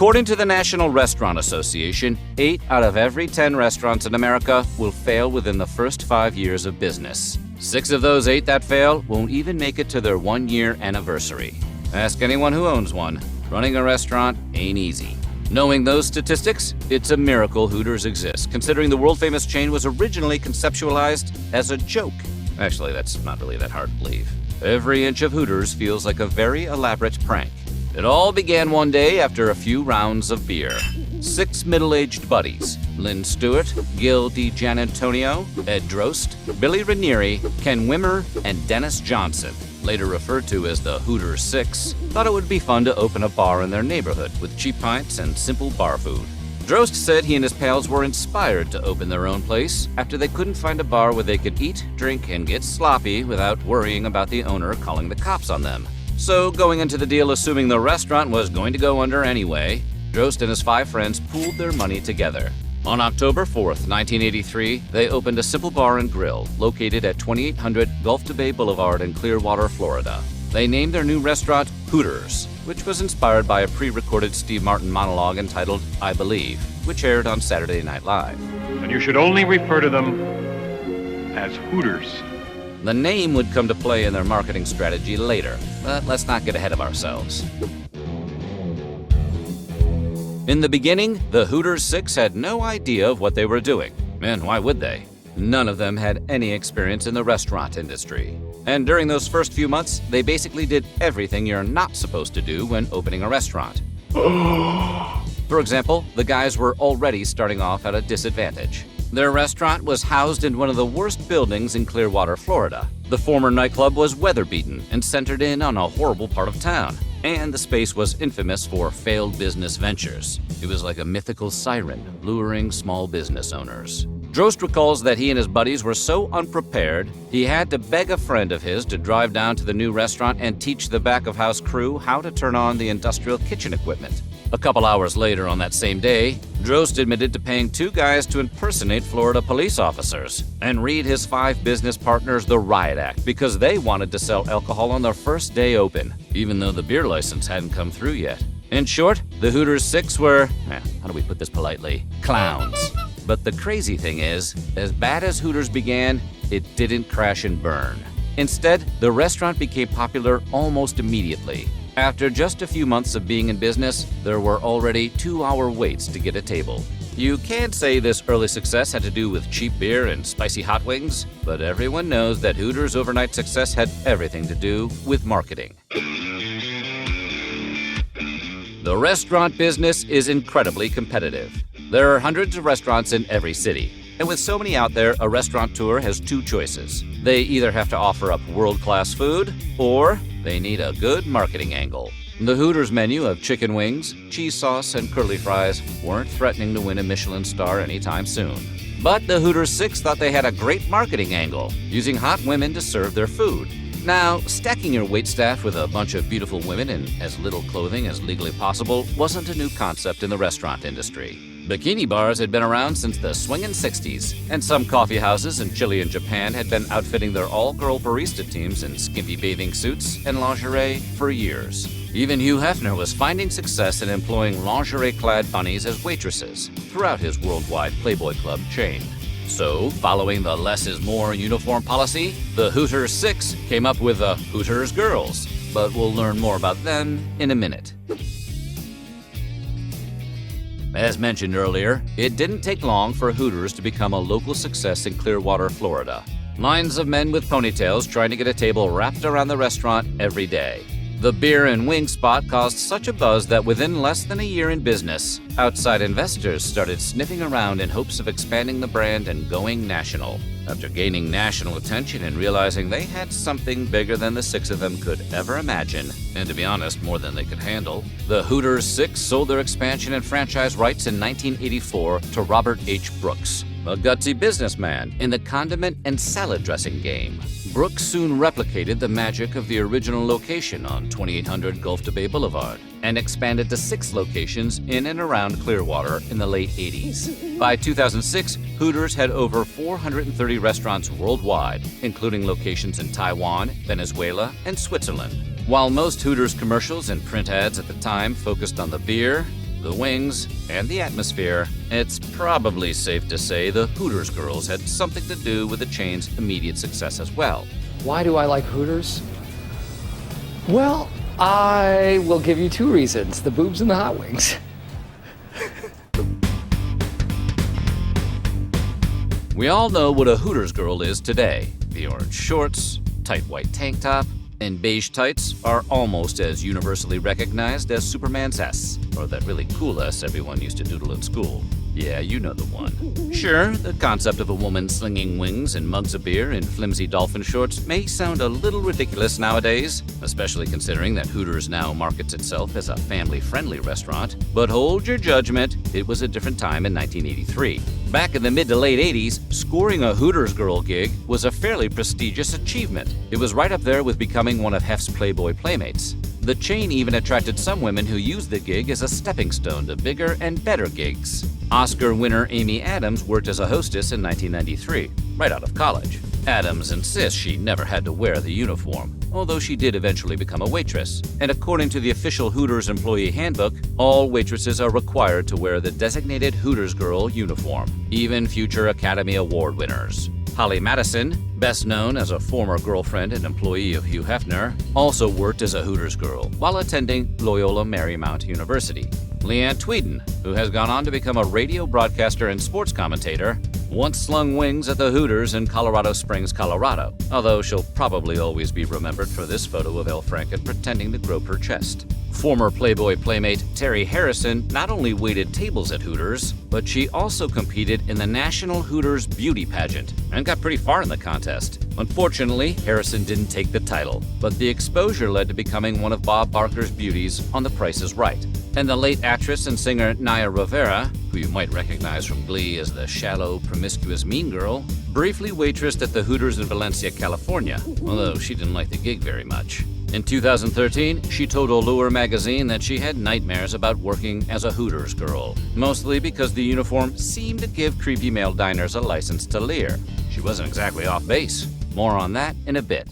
According to the National Restaurant Association, 8 out of every 10 restaurants in America will fail within the first 5 years of business. 6 of those 8 that fail won't even make it to their 1-year anniversary. Ask anyone who owns one. Running a restaurant ain't easy. Knowing those statistics, it's a miracle Hooters exists, considering the world-famous chain was originally conceptualized as a joke. Actually, that's not really that hard to believe. Every inch of Hooters feels like a very elaborate prank. It all began one day after a few rounds of beer. 6 middle-aged buddies, Lynn Stewart, Gil DiGianantonio, Ed Drost, Billy Ranieri, Ken Wimmer, and Dennis Johnson, later referred to as the Hooters 6, thought it would be fun to open a bar in their neighborhood with cheap pints and simple bar food. Drost said he and his pals were inspired to open their own place after they couldn't find a bar where they could eat, drink, and get sloppy without worrying about the owner calling the cops on them. So, going into the deal assuming the restaurant was going to go under anyway, Drost and his 5 friends pooled their money together. On October 4th, 1983, they opened a simple bar and grill located at 2800 Gulf to Bay Boulevard in Clearwater, Florida. They named their new restaurant Hooters, which was inspired by a pre-recorded Steve Martin monologue entitled I Believe, which aired on Saturday Night Live. And you should only refer to them as Hooters. The name would come to play in their marketing strategy later, but let's not get ahead of ourselves. In the beginning, the Hooters 6 had no idea of what they were doing. And why would they? None of them had any experience in the restaurant industry. And during those first few months, they basically did everything you're not supposed to do when opening a restaurant. For example, the guys were already starting off at a disadvantage. Their restaurant was housed in one of the worst buildings in Clearwater, Florida. The former nightclub was weather-beaten and centered in on a horrible part of town. And the space was infamous for failed business ventures. It was like a mythical siren luring small business owners. Drost recalls that he and his buddies were so unprepared, he had to beg a friend of his to drive down to the new restaurant and teach the back-of-house crew how to turn on the industrial kitchen equipment. A couple hours later on that same day, Drost admitted to paying 2 guys to impersonate Florida police officers and read his 5 business partners the riot act because they wanted to sell alcohol on their first day open, even though the beer license hadn't come through yet. In short, the Hooters 6 were, how do we put this politely, clowns. But the crazy thing is, as bad as Hooters began, it didn't crash and burn. Instead, the restaurant became popular almost immediately. After just a few months of being in business, there were already 2-hour waits to get a table. You can't say this early success had to do with cheap beer and spicy hot wings, but everyone knows that Hooters' overnight success had everything to do with marketing. The restaurant business is incredibly competitive. There are hundreds of restaurants in every city. And with so many out there, a restaurateur has 2 choices. They either have to offer up world-class food, or they need a good marketing angle. The Hooters menu of chicken wings, cheese sauce, and curly fries weren't threatening to win a Michelin star anytime soon. But the Hooters 6 thought they had a great marketing angle, using hot women to serve their food. Now, stacking your waitstaff with a bunch of beautiful women in as little clothing as legally possible wasn't a new concept in the restaurant industry. Bikini bars had been around since the swingin' 60s, and some coffee houses in Chile and Japan had been outfitting their all-girl barista teams in skimpy bathing suits and lingerie for years. Even Hugh Hefner was finding success in employing lingerie-clad bunnies as waitresses throughout his worldwide Playboy Club chain. So, following the less is more uniform policy, the Hooters 6 came up with the Hooters Girls, but we'll learn more about them in a minute. As mentioned earlier, it didn't take long for Hooters to become a local success in Clearwater, Florida. Lines of men with ponytails trying to get a table wrapped around the restaurant every day. The beer and wing spot caused such a buzz that within less than a year in business, outside investors started sniffing around in hopes of expanding the brand and going national. After gaining national attention and realizing they had something bigger than the 6 of them could ever imagine, and to be honest, more than they could handle, the Hooters 6 sold their expansion and franchise rights in 1984 to Robert H. Brooks, a gutsy businessman in the condiment and salad dressing game. Brooks soon replicated the magic of the original location on 2800 Gulf to Bay Boulevard and expanded to 6 locations in and around Clearwater in the late 80s. By 2006, Hooters had over 430 restaurants worldwide, including locations in Taiwan, Venezuela, and Switzerland. While most Hooters commercials and print ads at the time focused on the beer, the wings, and the atmosphere, it's probably safe to say the Hooters girls had something to do with the chain's immediate success as well. Why do I like Hooters? Well, I will give you two reasons: the boobs and the hot wings. We all know what a Hooters girl is today. The orange shorts, tight white tank top, and beige tights are almost as universally recognized as Superman's S, or that really cool S everyone used to doodle in school. Yeah, you know the one. Sure, the concept of a woman slinging wings and mugs of beer in flimsy dolphin shorts may sound a little ridiculous nowadays, especially considering that Hooters now markets itself as a family-friendly restaurant. But hold your judgment, it was a different time in 1983. Back in the mid to late 80s, scoring a Hooters girl gig was a fairly prestigious achievement. It was right up there with becoming one of Hef's Playboy playmates. The chain even attracted some women who used the gig as a stepping stone to bigger and better gigs. Oscar winner Amy Adams worked as a hostess in 1993, right out of college. Adams insists she never had to wear the uniform, although she did eventually become a waitress. And according to the official Hooters employee handbook, all waitresses are required to wear the designated Hooters girl uniform, even future Academy Award winners. Holly Madison, best known as a former girlfriend and employee of Hugh Hefner, also worked as a Hooters girl while attending Loyola Marymount University. Leanne Tweeden, who has gone on to become a radio broadcaster and sports commentator, once slung wings at the Hooters in Colorado Springs, Colorado, although she'll probably always be remembered for this photo of Elle Franken pretending to grope her chest. Former Playboy playmate Terry Harrison not only waited tables at Hooters, but she also competed in the National Hooters Beauty Pageant and got pretty far in the contest. Unfortunately, Harrison didn't take the title, but the exposure led to becoming one of Bob Barker's beauties on The Price is Right. And the late actress and singer Naya Rivera, who you might recognize from Glee as the shallow, promiscuous mean girl, briefly waitressed at the Hooters in Valencia, California, although she didn't like the gig very much. In 2013, she told Allure magazine that she had nightmares about working as a Hooters girl, mostly because the uniform seemed to give creepy male diners a license to leer. She wasn't exactly off base. More on that in a bit.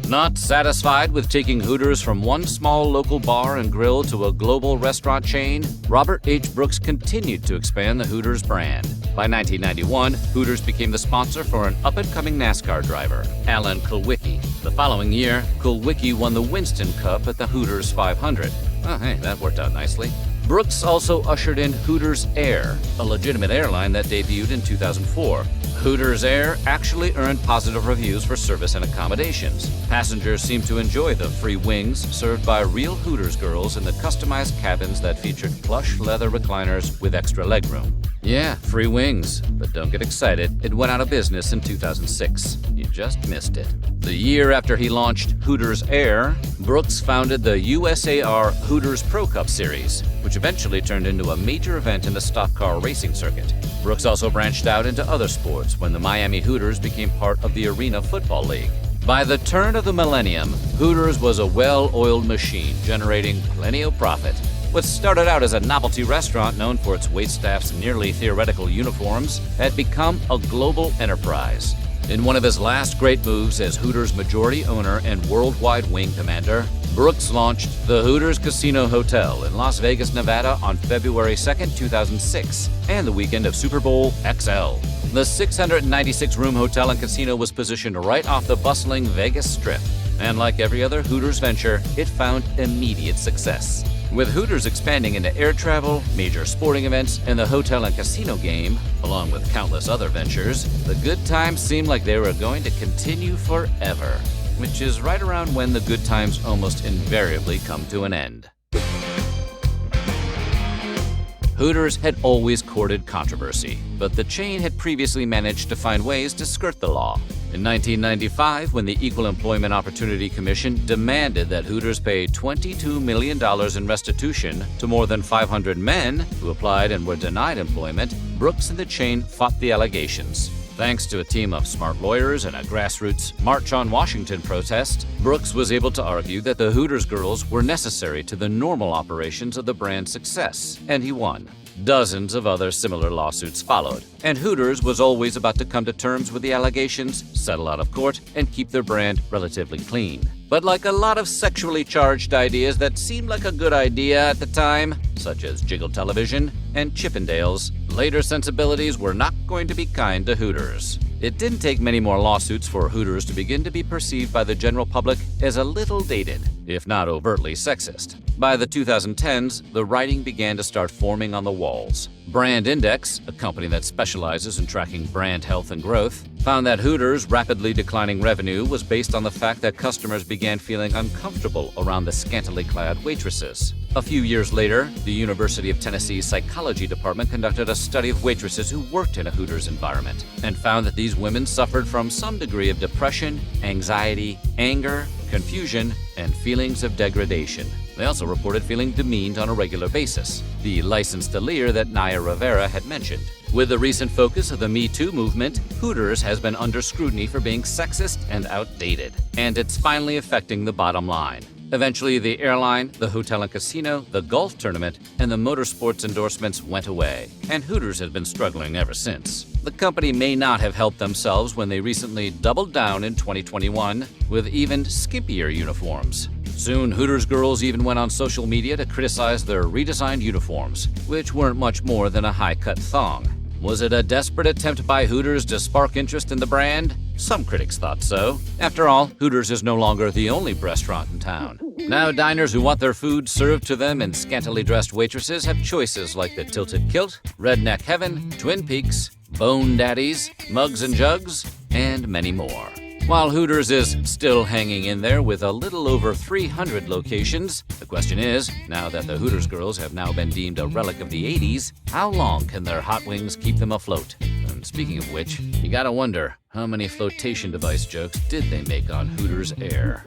Not satisfied with taking Hooters from one small local bar and grill to a global restaurant chain, Robert H. Brooks continued to expand the Hooters brand. By 1991, Hooters became the sponsor for an up-and-coming NASCAR driver, Alan Kulwicki. The following year, Kulwicki won the Winston Cup at the Hooters 500. Oh, hey, that worked out nicely. Brooks also ushered in Hooters Air, a legitimate airline that debuted in 2004. Hooters Air actually earned positive reviews for service and accommodations. Passengers seemed to enjoy the free wings served by real Hooters girls in the customized cabins that featured plush leather recliners with extra legroom. Yeah, free wings, but don't get excited, it went out of business in 2006. You just missed it. The year after he launched Hooters Air, Brooks founded the USAR Hooters Pro Cup Series, which eventually turned into a major event in the stock car racing circuit. Brooks also branched out into other sports when the Miami Hooters became part of the Arena Football League. By the turn of the millennium, Hooters was a well-oiled machine, generating plenty of profit. What started out as a novelty restaurant known for its waitstaff's nearly theoretical uniforms had become a global enterprise. In one of his last great moves as Hooters majority owner and worldwide wing commander, Brooks launched the Hooters Casino Hotel in Las Vegas, Nevada on February 2, 2006, and the weekend of Super Bowl XL. The 696-room hotel and casino was positioned right off the bustling Vegas Strip, and like every other Hooters venture, it found immediate success. With Hooters expanding into air travel, major sporting events, and the hotel and casino game, along with countless other ventures, the good times seemed like they were going to continue forever, which is right around when the good times almost invariably come to an end. Hooters had always courted controversy, but the chain had previously managed to find ways to skirt the law. In 1995, when the Equal Employment Opportunity Commission demanded that Hooters pay $22 million in restitution to more than 500 men who applied and were denied employment, Brooks and the chain fought the allegations. Thanks to a team of smart lawyers and a grassroots March on Washington protest, Brooks was able to argue that the Hooters girls were necessary to the normal operations of the brand's success, and he won. Dozens of other similar lawsuits followed, and Hooters was always about to come to terms with the allegations, settle out of court, and keep their brand relatively clean. But like a lot of sexually charged ideas that seemed like a good idea at the time, such as Jiggle Television and Chippendales, later sensibilities were not going to be kind to Hooters. It didn't take many more lawsuits for Hooters to begin to be perceived by the general public as a little dated, if not overtly sexist. By the 2010s, the writing began to start forming on the walls. Brand Index, a company that specializes in tracking brand health and growth, found that Hooters' rapidly declining revenue was based on the fact that customers began feeling uncomfortable around the scantily clad waitresses. A few years later, the University of Tennessee's psychology department conducted a study of waitresses who worked in a Hooters environment and found that these women suffered from some degree of depression, anxiety, anger, confusion, and feelings of degradation. They also reported feeling demeaned on a regular basis, the license to leer that Naya Rivera had mentioned. With the recent focus of the Me Too movement, Hooters has been under scrutiny for being sexist and outdated, and it's finally affecting the bottom line. Eventually, the airline, the hotel and casino, the golf tournament, and the motorsports endorsements went away, and Hooters has been struggling ever since. The company may not have helped themselves when they recently doubled down in 2021 with even skimpier uniforms. Soon, Hooters girls even went on social media to criticize their redesigned uniforms, which weren't much more than a high-cut thong. Was it a desperate attempt by Hooters to spark interest in the brand? Some critics thought so. After all, Hooters is no longer the only restaurant in town. Now diners who want their food served to them in scantily dressed waitresses have choices like the Tilted Kilt, Redneck Heaven, Twin Peaks, Bone Daddies, Mugs and Jugs, and many more. While Hooters is still hanging in there with a little over 300 locations, the question is, now that the Hooters girls have now been deemed a relic of the 80s, how long can their hot wings keep them afloat? And speaking of which, you gotta wonder, how many flotation device jokes did they make on Hooters Air?